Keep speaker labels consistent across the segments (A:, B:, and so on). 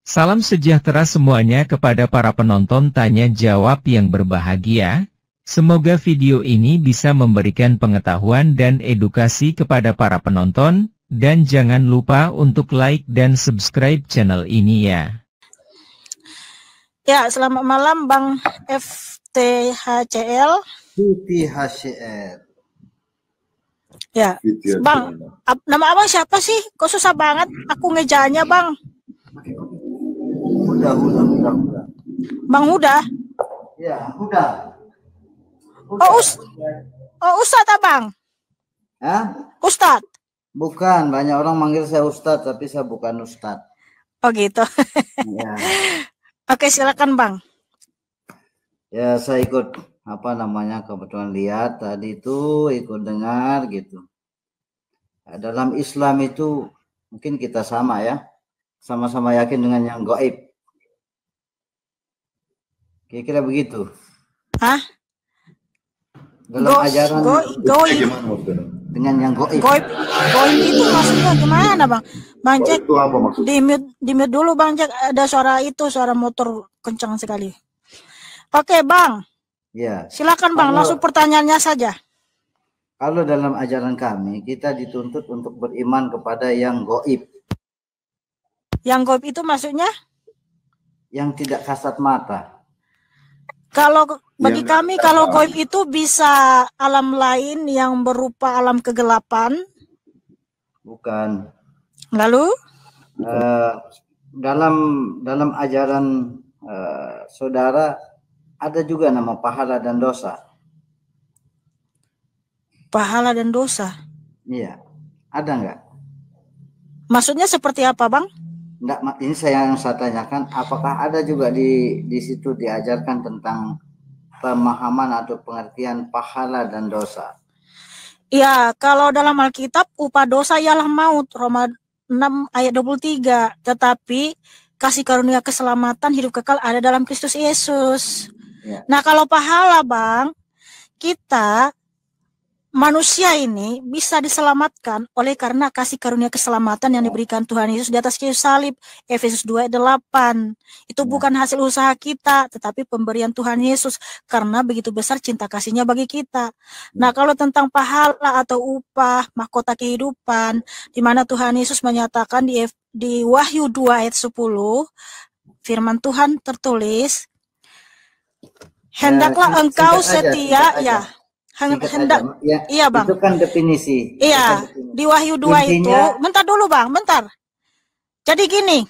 A: Salam sejahtera semuanya kepada para penonton tanya jawab yang berbahagia. Semoga video ini bisa memberikan pengetahuan dan edukasi kepada para penonton, dan jangan lupa untuk like dan subscribe channel ini ya.
B: Ya, selamat malam Bang FTHCL. Ya, Bang, nama abang siapa sih? Kok susah banget aku ngejanya, Bang?
C: Huda.
B: Bang Huda?
C: Ya, Huda.
B: Oh, Ustadz Abang?
C: Hah?
B: Ustadz?
C: Bukan, banyak orang manggil saya Ustadz, tapi saya bukan Ustadz.
B: Oh gitu.
C: Ya.
B: Oke, silakan Bang.
C: Ya, saya ikut kebetulan lihat tadi itu, ikut dengar gitu. Ya, dalam Islam itu mungkin kita sama ya, sama-sama yakin dengan yang gaib. Kira-kira begitu.
B: Hah?
C: Dalam ajaran
B: gaib
C: dengan yang gaib.
B: Gaib itu maksudnya gimana, Bang? Bang Jack,
C: itu apa maksudnya?
B: di mute dulu Bang Jack, ada suara motor kencang sekali. Oke, Bang.
C: Ya.
B: Silakan Bang, langsung pertanyaannya saja.
C: Kalau dalam ajaran kami, kita dituntut untuk beriman kepada yang gaib.
B: Yang gaib itu maksudnya?
C: Yang tidak kasat mata.
B: Kalau bagi kami, kalau gaib itu bisa alam lain yang berupa alam kegelapan.
C: Bukan.
B: Lalu?
C: Dalam ajaran saudara ada juga nama pahala dan dosa.
B: Pahala dan dosa?
C: Iya. Ada nggak?
B: Maksudnya seperti apa, Bang?
C: Enggak, ini yang saya tanyakan, apakah ada juga di situ diajarkan tentang pemahaman atau pengertian pahala dan dosa?
B: Ya, kalau dalam Alkitab upah dosa ialah maut, Roma 6 ayat 23. Tetapi kasih karunia keselamatan hidup kekal ada dalam Kristus Yesus. Ya. Nah, kalau pahala, Bang, kita manusia ini bisa diselamatkan oleh karena kasih karunia keselamatan yang diberikan Tuhan Yesus di atas kayu salib. Efesus 2 ayat 8. Itu bukan hasil usaha kita, tetapi pemberian Tuhan Yesus karena begitu besar cinta kasihnya bagi kita. Nah, kalau tentang pahala atau upah, mahkota kehidupan, di mana Tuhan Yesus menyatakan di Wahyu 2 ayat 10, firman Tuhan tertulis, hendaklah engkau setia, ya. Iya Bang.
C: Itu kan definisi.
B: Iya, di Wahyu 2 itu, bentar dulu Bang, bentar. Jadi gini,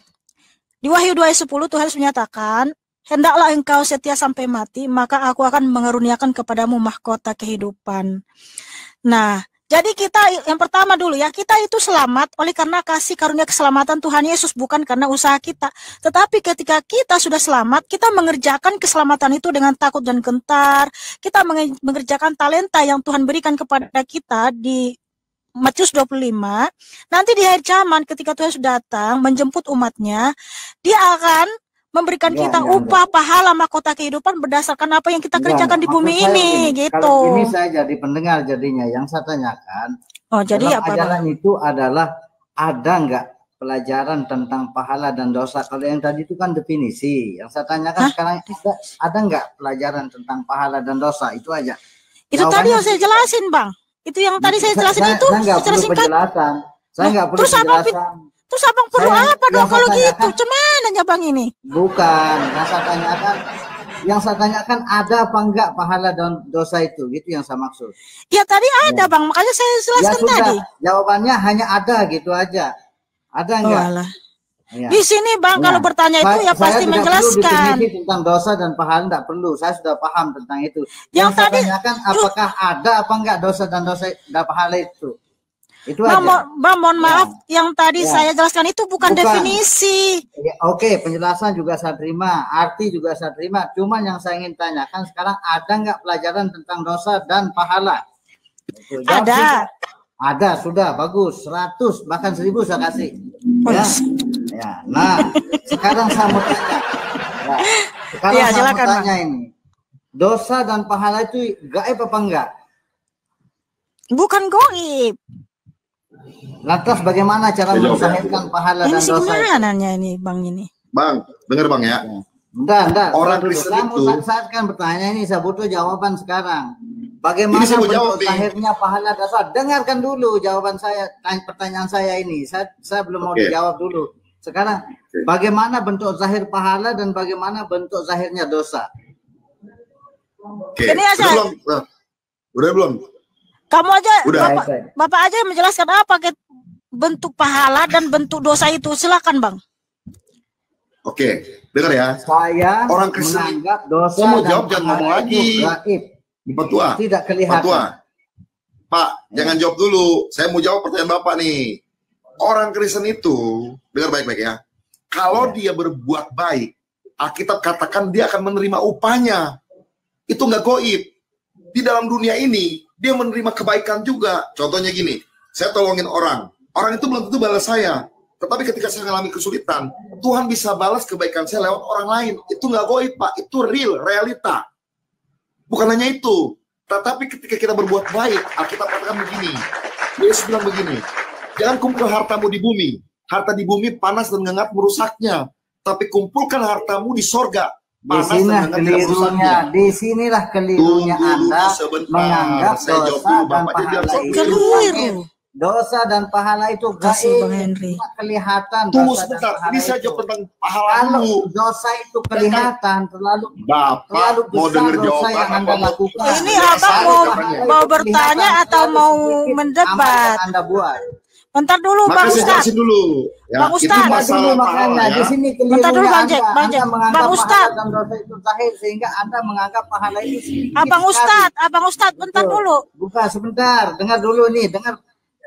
B: di Wahyu 2 ayat 10 Tuhan menyatakan, hendaklah engkau setia sampai mati, maka aku akan mengaruniakan kepadamu mahkota kehidupan. Nah, jadi kita yang pertama dulu ya, kita itu selamat oleh karena kasih karunia keselamatan Tuhan Yesus, bukan karena usaha kita. Tetapi ketika kita sudah selamat, kita mengerjakan keselamatan itu dengan takut dan gentar. Kita mengerjakan talenta yang Tuhan berikan kepada kita di Matius 25. Nanti di akhir zaman ketika Tuhan sudah datang menjemput umatnya, Dia akan memberikan kita upah, pahala, mahkota kehidupan berdasarkan apa yang kita kerjakan di bumi ini, gitu.
C: Kalau ini saya jadi pendengar jadinya, yang saya tanyakan,
B: jadi apa,
C: ajaran itu adalah ada nggak pelajaran tentang pahala dan dosa? Kalau yang tadi itu kan definisi, yang saya tanyakan sekarang ada nggak pelajaran tentang pahala dan dosa? Itu aja.
B: Itu tadi yang saya jelasin, Bang. Itu yang tadi saya jelasin itu secara singkat.
C: Saya nggak perlu penjelasan.
B: Terus abang perlu apa dong kalau gitu? Cuman aja Bang ini.
C: Bukan, yang saya tanyakan ada apa enggak pahala dan dosa itu, gitu yang saya maksud.
B: Ya tadi ada Bang, makanya saya jelaskan tadi.
C: Jawabannya hanya ada gitu aja. Ada enggak?
B: Ya. Di sini Bang kalau bertanya itu ya pasti menjelaskan.
C: Tentang dosa dan pahala enggak perlu, saya sudah paham tentang itu.
B: Yang tadi
C: saya tanyakan apakah ada apa enggak dosa dan pahala itu. Itu aja.
B: Bang, mohon maaf, yang tadi saya jelaskan itu bukan definisi.
C: Ya, Oke, penjelasan juga saya terima, arti juga saya terima. Cuman yang saya ingin tanyakan sekarang, ada nggak pelajaran tentang dosa dan pahala?
B: Ada.
C: Ada, sudah bagus. 100 bahkan 1000 saya kasih. Ya. Nah, sekarang saya mau tanya. Saya mau tanya ini. Dosa dan pahala itu gaib apa enggak?
B: Bukan gaib.
C: Lantas bagaimana cara mensahihkan pahala dan dosa?
B: Ini gimana ini Bang ini?
D: Bang, dengar Bang ya.
C: Enggak.
D: Orang Kristen itu,
C: saat kan bertanya ini, saya butuh jawaban sekarang. Bagaimana bentuk zahirnya pahala dosa? Dengarkan dulu jawaban saya, pertanyaan saya ini. Saya belum mau dijawab dulu. Sekarang, bagaimana bentuk zahir pahala dan bagaimana bentuk zahirnya dosa?
B: Ini aja.
D: Udah belum?
B: Kamu aja, Bapak aja yang menjelaskan apa bentuk pahala dan bentuk dosa itu. Silakan Bang.
D: Oke, dengar ya.
C: Saya
D: orang Kristen
C: menganggap dosa
D: mau
C: dan
D: jawab, jangan ngomong lagi.
C: Petua. Tidak kelihatan.
D: Petua. Pak, jangan jawab dulu. Saya mau jawab pertanyaan Bapak nih. Orang Kristen itu, dengar baik-baik ya. Kalau dia berbuat baik, Alkitab katakan dia akan menerima upahnya. Itu nggak goib. Di dalam dunia ini, dia menerima kebaikan juga. Contohnya gini, saya tolongin orang. Orang itu belum tentu balas saya. Tetapi ketika saya mengalami kesulitan, Tuhan bisa balas kebaikan saya lewat orang lain. Itu nggak goib, Pak. Itu real, realita. Bukan hanya itu. Tetapi ketika kita berbuat baik, Alkitab katakan begini. Yesus bilang begini, jangan kumpul hartamu di bumi. Harta di bumi panas dan ngengat merusaknya. Tapi kumpulkan hartamu di sorga.
C: Disinilah kelirunya Anda menganggap dosa dan pahala itu. Dosa dan pahala itu gaib, kelihatan.
D: Tunggu sebentar, ini saya jawab tentang pahala dulu.
C: Dosa itu kelihatan, terlalu
D: Bapak mau dengar jawaban
C: yang Anda lakukan.
B: Ini Abang mau bertanya atau mau mendebat?
C: Anda buat.
B: Bentar dulu Bang Ustaz.
D: Dulu. Ya,
B: Bang Ustaz.
C: Makanya di sini
B: bentar dulu Bang Jack. Bang Ustaz.
C: Dan dosa itu zahir sehingga Anda menganggap pahala itu sedikit.
B: Abang Ustaz, bentar dulu.
C: Bukan sebentar, dengar dulu nih, dengar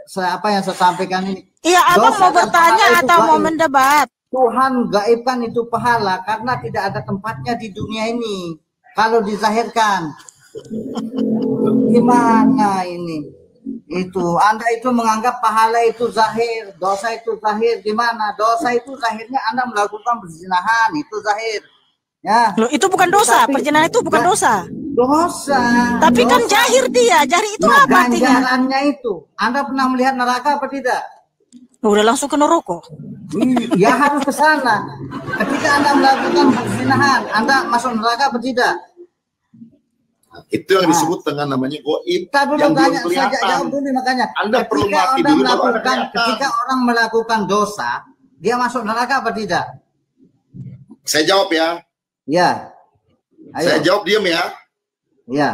C: apa yang saya sampaikan ini.
B: Iya, Abang mau bertanya atau mau mendebat?
C: Tuhan gaibkan itu pahala karena tidak ada tempatnya di dunia ini. Kalau dizahirkan, gimana ini? Itu Anda itu menganggap pahala itu zahir, dosa itu zahir. Gimana? Dosa itu zahirnya Anda melakukan perzinahan, itu zahir. Ya.
B: Loh, itu bukan dosa, perzinahan itu bukan dosa.
C: Dosa.
B: Tapi dosa. Kan jahir dia, jahir itu apa artinya?
C: Ganjarannya itu. Anda pernah melihat neraka apa tidak?
B: Udah langsung ke neraka.
C: Ya harus ke sana. Ketika Anda melakukan perzinahan, Anda masuk neraka apa tidak?
D: Itu yang disebut dengan namanya goib.
C: Yang belum kelihatan. Jawab dulu makanya.
D: Anda perlu mati dulu.
C: Ketika orang melakukan dosa, dia masuk neraka apa tidak?
D: Saya jawab ya.
C: Ya. Ayo.
D: Saya jawab diam ya.
C: Ya.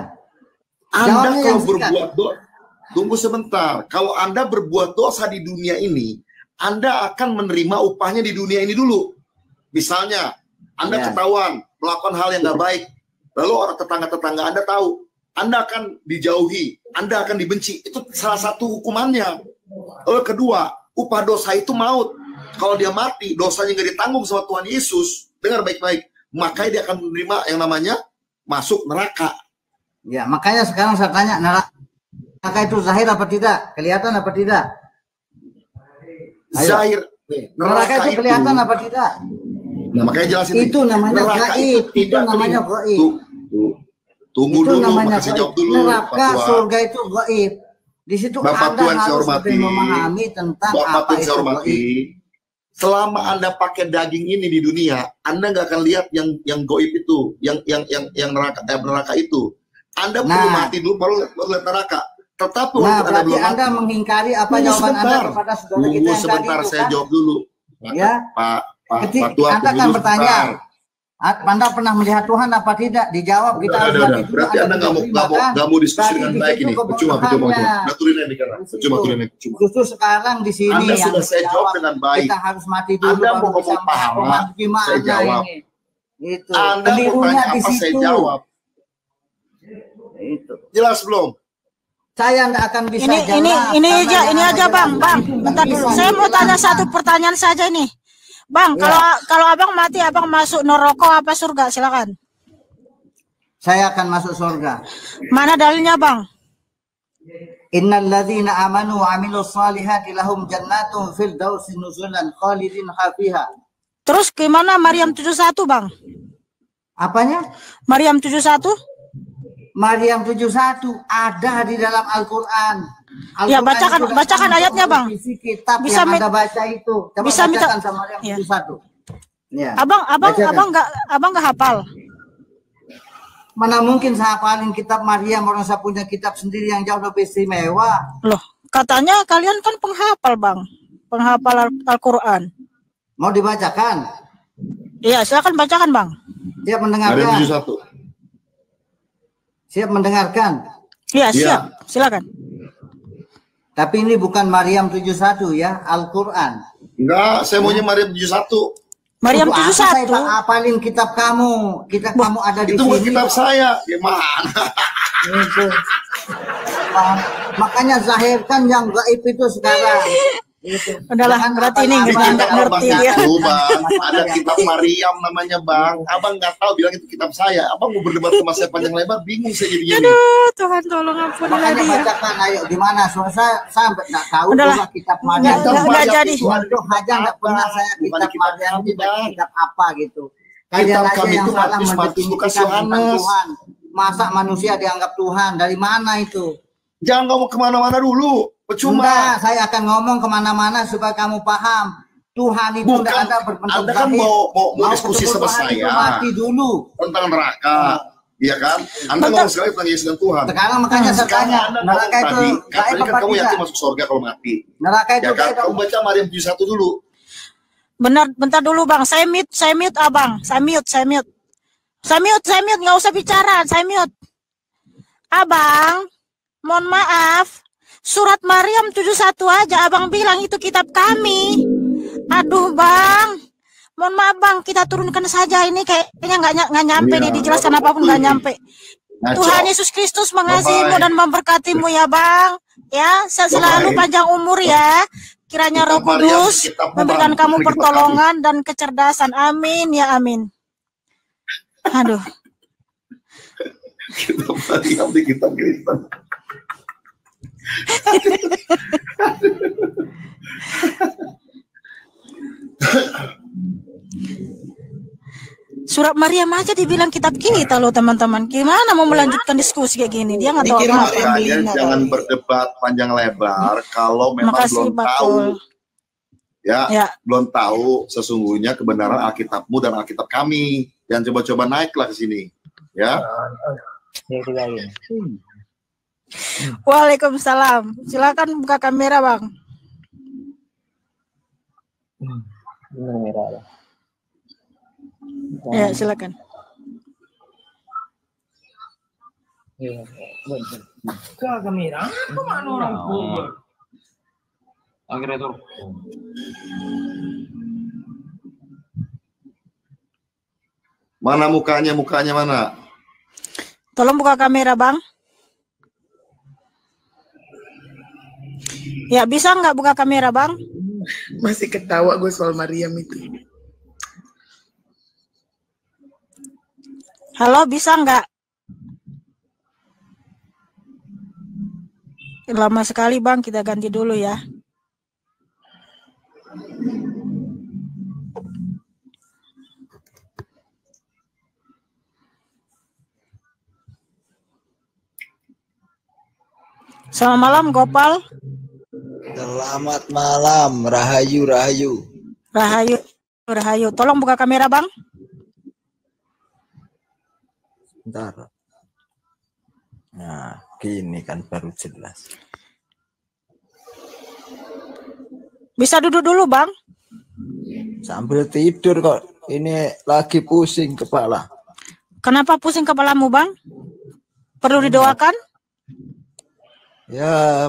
D: Anda kalau berbuat dosa, tunggu sebentar. Kalau Anda berbuat dosa di dunia ini, Anda akan menerima upahnya di dunia ini dulu. Misalnya, Anda ketahuan melakukan hal yang nggak baik. Lalu orang tetangga-tetangga Anda tahu, Anda akan dijauhi, Anda akan dibenci. Itu salah satu hukumannya. Lalu kedua, upah dosa itu maut. Kalau dia mati, dosanya nggak ditanggung sama Tuhan Yesus, dengar baik-baik, maka dia akan menerima yang namanya masuk neraka.
C: Ya, makanya sekarang saya tanya, neraka itu zahir apa tidak? Kelihatan apa tidak? Ayo.
D: Zahir.
C: Neraka itu kelihatan apa tidak?
D: Nah, makanya jelasin.
C: Itu namanya gaib. Itu namanya gaib.
D: Tunggu dulu, makasih jawab dulu.
C: Neraka, surga itu gaib. Di situ
D: Bapak
C: Anda
D: Tuhan
C: harus lebih memahami tentang apa itu gaib.
D: Selama Anda pakai daging ini di dunia, Anda nggak akan lihat yang gaib itu, yang neraka itu. Anda perlu mati dulu baru lihat neraka. Tetapi
C: berarti Anda mengingkari apa jawaban Anda kepada saudara kita yang
D: sebentar,
C: tadi itu,
D: saya jawab dulu.
C: Ya,
D: Pak
C: Anda akan bertanya, Anda pernah melihat Tuhan apa tidak? Dijawab kita harus mati dulu.
D: Berarti Anda nggak mau diskusi dengan baik ini. Percuma.
C: Justru sekarang di sini
D: Anda sudah saya jawab dengan baik.
C: Kita harus mati dulu.
D: Anda mau ngomong pahala, saya jawab.
C: Itu.
D: Anda mau tanya apa, saya jawab.
C: Itu.
D: Jelas belum?
C: Saya nggak akan bisa jawab.
B: Ini aja Bang. Bentar dulu. Saya mau tanya satu pertanyaan saja nih. Bang, kalau Abang mati, Abang masuk neraka apa surga? Silakan.
C: Saya akan masuk surga.
B: Mana dalilnya, Bang?
C: Innalladzina amanu wa amilus solihati lahum jannatun fil dausi nuzulan khalidin fiha.
B: Terus gimana Maryam 71, Bang?
C: Apanya?
B: Maryam 71?
C: Maryam 71 ada di dalam Al-Qur'an.
B: Ya, bacakan ayatnya, Bang.
C: Kitab bisa yang Anda baca itu. Coba bisa bacakan sama Maryam 71. Ya.
B: Abang nggak hafal.
C: Mana mungkin saya hafalin kitab Maryam, orang saya punya kitab sendiri yang jauh lebih istimewa.
B: Loh, katanya kalian kan penghafal, Bang. Penghafal Al-Quran.
C: Mau dibacakan?
B: Iya, silakan bacakan, Bang.
C: Siap mendengarkan?
D: Maryam 71.
C: Siap mendengarkan?
B: Iya, siap. Silakan.
C: Tapi ini bukan Maryam 71 ya, Al-Quran.
D: Enggak, saya maunya Maryam 71.
B: Maryam 71.
C: Saya hafalin kitab kamu. Kitab kamu ada di
D: itu
C: sini.
D: bukan kitab saya. Gimana?
C: Itu. Makanya zahirkan yang gaib itu sekarang. Itu.
B: Udahlah, berarti ini nggak ngerti dia.
D: Ada kitab Maryam namanya, Bang. Abang nggak tahu, bilang itu kitab saya. Abang mau berdebat sama saya panjang lebar, bingung saya jadinya.
B: Aduh, Tuhan tolong ampuni
C: Makanya
B: dia.
C: bacakan, ayo gimana? Soalnya saya nggak tahu
B: Udahlah.
C: juga kitab Maryam.
B: Nggak jadi.
C: Waduh, aja nggak pernah saya kitab Maryam kitab apa gitu. Kalian
D: Kitab
C: aja
D: kami
C: yang
D: itu
C: salah
D: Matius,
C: mendefinisikan tentang
D: Yohanes.
C: Tuhan. Masa manusia dianggap Tuhan? Dari mana itu?
D: Jangan ngomong kemana-mana dulu. Percuma.
C: Enggak, saya akan ngomong kemana-mana supaya kamu paham. Tuhan itu
D: Bukan,
C: tidak ada berbentuk
D: Anda kan
C: zahir.
D: mau diskusi
C: betul-betul
D: sama
C: Tuhan itu
D: saya.
C: mati dulu.
D: Tentang neraka. Iya kan? Anda ngomong sekali tentang Yesus dan Tuhan.
C: Sekarang makanya saya tanya,
D: Anda
C: neraka itu
D: tadi
C: gaib
D: kan
C: apa
D: kamu yakin
C: tidak?
D: masuk surga kalau mati.
C: Neraka itu
D: Ya kan?
C: gaib
D: Kamu
C: apa?
D: baca Maryam 71 dulu.
B: Benar, bentar dulu, Bang. Saya mute, Abang. Saya mute, nggak usah bicara. Saya mute. Abang, mohon maaf. Surat Maryam 71 aja Abang bilang itu kitab kami. Aduh, Bang. Mohon maaf, Bang. Kita turunkan saja ini kayaknya nggak nyampe
D: Iya,
B: nih, dijelaskan apapun nggak nyampe.
D: Ngaco.
B: Tuhan Yesus Kristus mengasihimu
D: Bye-bye.
B: dan memberkatimu ya, Bang. Ya, selalu
D: Bye-bye.
B: panjang umur ya. Kiranya Roh
D: Kitab Maryam,
B: Kudus
D: kitab
B: memberikan
D: Bang.
B: kamu
D: Kitab
B: pertolongan dan kecerdasan. Amin ya amin. Aduh.
D: Kitab Maryam di kitab Kristen.
B: Surat Maryam aja dibilang kitab kita loh teman-teman. Gimana mau melanjutkan diskusi kayak gini? Dia nggak tahu
C: Dikira
B: apa-apa.
D: Makanya jangan berdebat panjang lebar kalau memang
B: Makasih,
D: belum tahu.
B: Bakul.
D: Ya,
B: Ya.
D: belum tahu sesungguhnya kebenaran Alkitabmu dan Alkitab kami. Jangan coba-coba naiklah ke sini. Ya.
B: Waalaikumsalam. Silakan buka kamera, Bang. Ya, silakan.
E: Buka kamera. Kemana orang tua? Akhirnya tuh.
D: Mana mukanya? Mukanya mana?
B: Tolong buka kamera, Bang. Ya, bisa nggak buka kamera, Bang?
F: Masih ketawa gue soal Maryam itu.
B: Halo, bisa nggak? Lama sekali, Bang. Kita ganti dulu ya. Selamat malam, Gopal.
G: Selamat malam, Rahayu, Rahayu.
B: Rahayu, Rahayu. Tolong buka kamera, Bang.
G: Bentar. Nah, gini kan baru jelas.
B: Bisa duduk dulu, Bang.
G: Sambil tidur kok. Ini lagi pusing kepala.
B: Kenapa pusing kepalamu, Bang? Perlu didoakan?
G: Ya,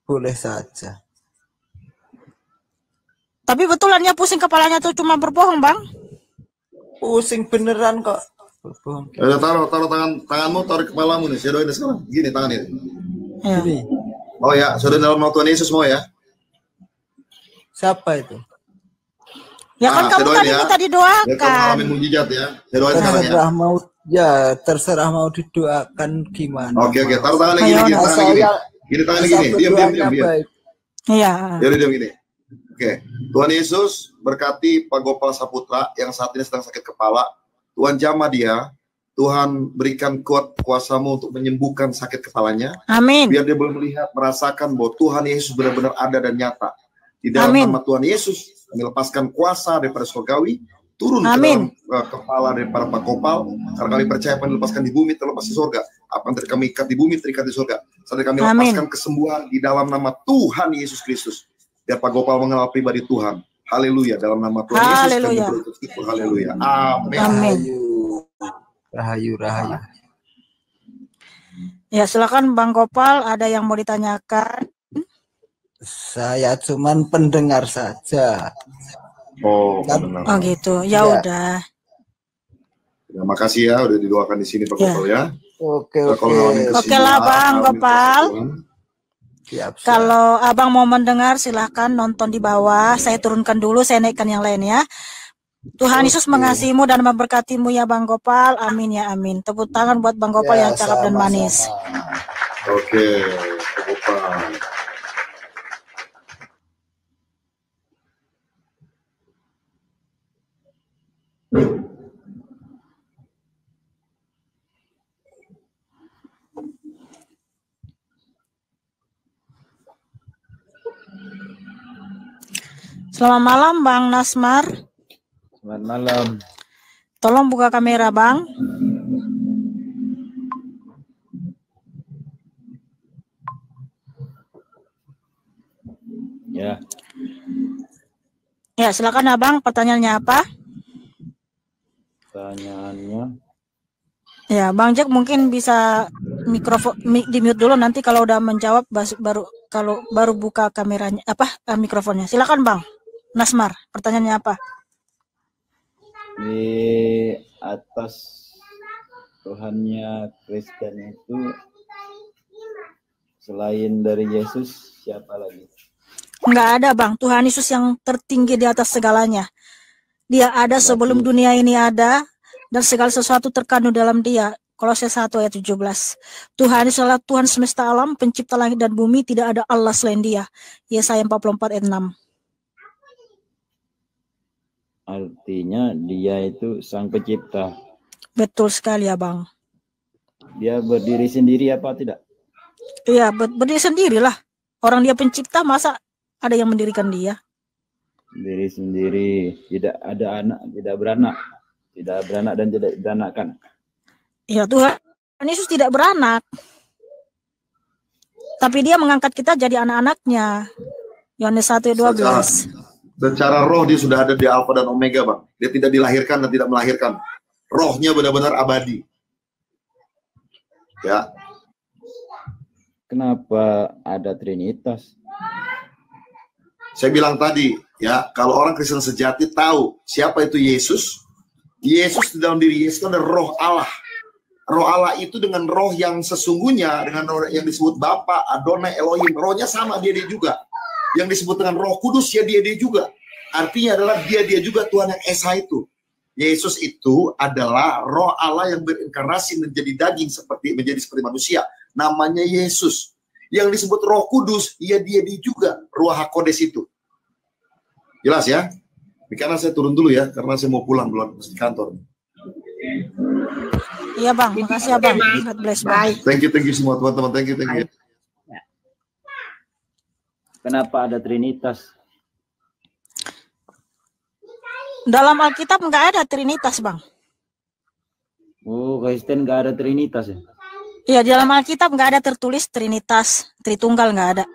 G: boleh saja.
B: Tapi betulannya pusing kepalanya tuh cuma berbohong, Bang.
G: Pusing beneran kok. Berbohong.
D: Ya, taruh tanganmu, taruh kepalamu nih. Saya doain sekarang. Gini tangan ini.
B: Ya.
G: Ini,
D: Oh ya, sudah dalam nama Tuhan Yesus mau ya.
G: siapa itu?
B: Ya kan
D: Nah,
B: kamu
D: saya doain
B: tadi
D: ya.
B: minta
D: Biar kamu
B: didoakan.
D: ngalamin mujizat ya. Saya doain sekarang ya.
G: Terserah mau, ya terserah mau didoakan gimana.
D: Oke, taruh tangannya
B: Ayo,
D: gini,
G: Nah,
D: tangannya gini.
G: saya
D: Gini tangannya
G: asal
D: gini. Diam.
G: berdoanya baik.
B: Iya.
D: Diam gini. Oke, Tuhan Yesus berkati Pak Gopal Saputra yang saat ini sedang sakit kepala. Tuhan jamah dia. Tuhan berikan kuat kuasamu untuk menyembuhkan sakit kepalanya.
B: Amin.
D: Biar dia boleh melihat, merasakan bahwa Tuhan Yesus benar-benar ada dan nyata. Di dalam
B: Amin.
D: nama Tuhan Yesus, Kami lepaskan kuasa daripada surgawi turun ke dalam kepala daripada Pak Gopal, karena kami percaya apa yang dilepaskan di bumi terlepas di surga, apa yang kami ikat di bumi terikat di surga. Saat kami lepaskan kesembuhan di dalam nama Tuhan Yesus Kristus, biar Pak Gopal mengenal pribadi Tuhan. Haleluya, dalam nama Tuhan Yesus kami bersyukur. Haleluya, amin.
B: Amin.
G: Rahayu, rahayu.
B: Ya, silakan Bang Gopal, ada yang mau ditanyakan?
G: Saya cuman pendengar saja.
D: Oh, benar.
B: Oh gitu, ya udah.
D: Terima kasih ya, udah didoakan di sini Pak Gopal ya.
G: Oke.
B: Oke lah Bang Gopal. Kalau Abang mau mendengar, silahkan nonton di bawah. Saya turunkan dulu, saya naikkan yang lain ya. Tuhan Yesus mengasihimu dan memberkatimu ya Bang Gopal. Amin ya amin. Tepuk tangan buat Bang Gopal yang cakap dan manis.
D: Oke, Pak Gopal.
B: Selamat malam Bang Nasmar.
E: Selamat malam.
B: Tolong buka kamera Bang.
E: Ya.
B: Ya, silakan Abang, pertanyaannya apa?
E: Pertanyaannya.
B: Ya, Bang Jack mungkin bisa mikrofon di mute dulu, nanti kalau udah menjawab baru buka kameranya mikrofonnya. Silakan Bang Nasmar, pertanyaannya apa?
E: Di atas Tuhannya Kristen itu selain dari Yesus siapa lagi?
B: Enggak ada Bang, Tuhan Yesus yang tertinggi di atas segalanya. Dia ada sebelum dunia ini ada, dan segala sesuatu terkandung dalam Dia. Kolose 1 ayat 17. Tuhan Yesus adalah Tuhan semesta alam, pencipta langit dan bumi, tidak ada Allah selain Dia. Yesaya 44 ayat 6.
E: Artinya Dia itu sang pencipta.
B: Betul sekali ya Bang.
E: Dia berdiri sendiri apa tidak?
B: Iya, berdiri sendirilah. Orang Dia pencipta, masa ada yang mendirikan Dia?
E: Diri sendiri, tidak ada anak, tidak beranak dan tidak beranakkan.
B: Ya, Tuhan Yesus tidak beranak, tapi Dia mengangkat kita jadi anak-anaknya. Yohanes 1:12.
D: Secara roh Dia sudah ada di Alfa dan Omega Bang. Dia tidak dilahirkan dan tidak melahirkan. Rohnya benar-benar abadi. Ya.
E: Kenapa ada Trinitas?
D: Saya bilang tadi, ya, kalau orang Kristen sejati tahu siapa itu Yesus. Yesus di dalam diri Yesus itu adalah roh Allah. Roh Allah itu dengan roh yang sesungguhnya, dengan roh yang disebut Bapa, Adonai, Elohim, rohnya sama dia juga. Yang disebut dengan Roh Kudus ya dia juga. Artinya adalah dia juga Tuhan yang Esa itu. Yesus itu adalah roh Allah yang berinkarnasi menjadi seperti manusia. Namanya Yesus. Yang disebut Roh Kudus, ya dia juga, Ruach HaKodes itu. Jelas ya? Karena saya turun dulu ya, karena saya mau pulang dulu di kantor.
B: Iya Bang, makasih ya Bang. God bless Bang.
D: Thank you semua teman-teman. Thank you.
E: Kenapa ada Trinitas?
B: Dalam Alkitab nggak ada Trinitas Bang.
E: Oh, Kristen nggak ada Trinitas ya?
B: Iya, di dalam Alkitab nggak ada tertulis Trinitas, Tritunggal nggak ada.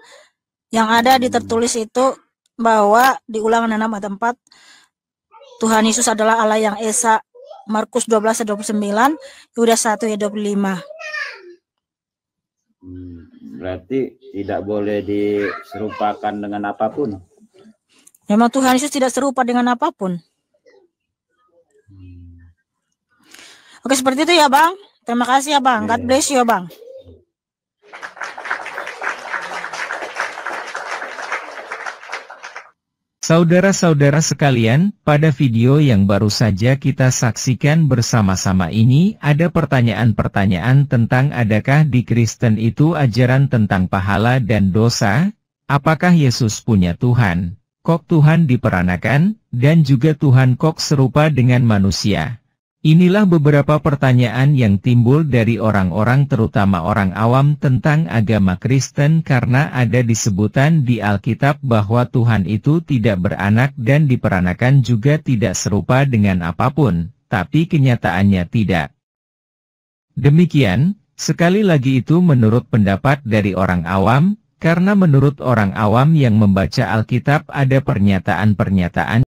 B: Yang ada tertulis itu bahwa di Ulangan 6 ayat 4 Tuhan Yesus adalah Allah yang Esa, Markus 12 ayat 29, Yudas 1 ayat 25.
E: Berarti tidak boleh diserupakan dengan apapun.
B: Memang Tuhan Yesus tidak serupa dengan apapun. Oke, seperti itu ya Bang. Terima kasih ya Bang. God bless you ya Bang.
A: Saudara-saudara sekalian, pada video yang baru saja kita saksikan bersama-sama ini ada pertanyaan-pertanyaan tentang adakah di Kristen itu ajaran tentang pahala dan dosa, apakah Yesus punya Tuhan, kok Tuhan diperanakan, dan juga Tuhan kok serupa dengan manusia. Inilah beberapa pertanyaan yang timbul dari orang-orang terutama orang awam tentang agama Kristen karena ada disebutan di Alkitab bahwa Tuhan itu tidak beranak dan diperanakan juga tidak serupa dengan apapun, tapi kenyataannya tidak. Demikian, sekali lagi itu menurut pendapat dari orang awam, karena menurut orang awam yang membaca Alkitab ada pernyataan-pernyataan.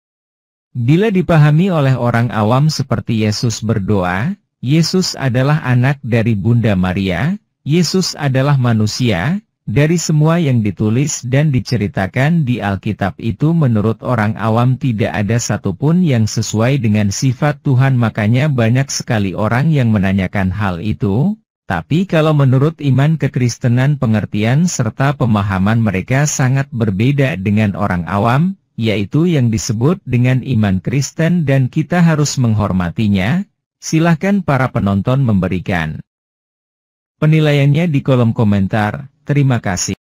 A: Bila dipahami oleh orang awam seperti Yesus berdoa, Yesus adalah anak dari Bunda Maria, Yesus adalah manusia, dari semua yang ditulis dan diceritakan di Alkitab itu menurut orang awam tidak ada satupun yang sesuai dengan sifat Tuhan, makanya banyak sekali orang yang menanyakan hal itu. Tapi kalau menurut iman kekristenan pengertian serta pemahaman mereka sangat berbeda dengan orang awam, yaitu yang disebut dengan iman Kristen dan kita harus menghormatinya. Silahkan para penonton memberikan penilaiannya di kolom komentar. Terima kasih.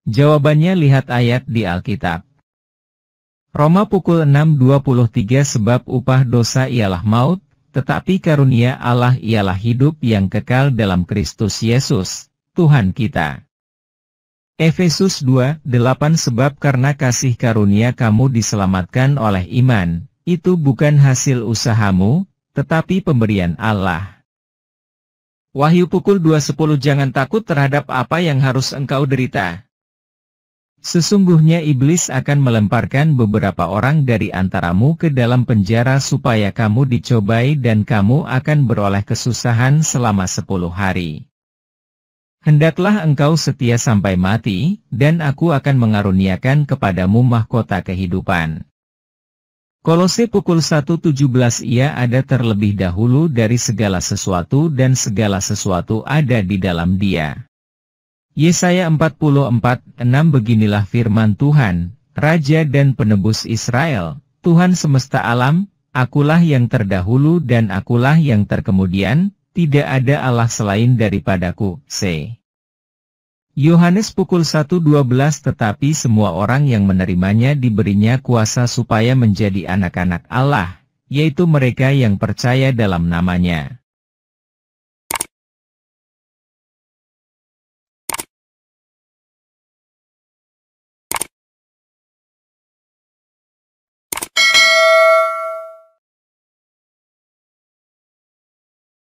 A: Jawabannya lihat ayat di Alkitab. Roma pukul 6:23 sebab upah dosa ialah maut, tetapi karunia Allah ialah hidup yang kekal dalam Kristus Yesus, Tuhan kita. Efesus 2:8 sebab karena kasih karunia kamu diselamatkan oleh iman, itu bukan hasil usahamu, tetapi pemberian Allah. Wahyu pukul 2:10 jangan takut terhadap apa yang harus engkau derita. Sesungguhnya iblis akan melemparkan beberapa orang dari antaramu ke dalam penjara supaya kamu dicobai dan kamu akan beroleh kesusahan selama 10 hari. Hendaklah engkau setia sampai mati, dan aku akan mengaruniakan kepadamu mahkota kehidupan. Kolose pukul 1:17 ia ada terlebih dahulu dari segala sesuatu dan segala sesuatu ada di dalam dia. Yesaya 44:6 beginilah firman Tuhan, Raja dan Penebus Israel, Tuhan semesta alam, akulah yang terdahulu dan akulah yang terkemudian, tidak ada Allah selain daripadaku, se. Yohanes pukul 1:12 tetapi semua orang yang menerimanya diberinya kuasa supaya menjadi anak-anak Allah, yaitu mereka yang percaya dalam namanya.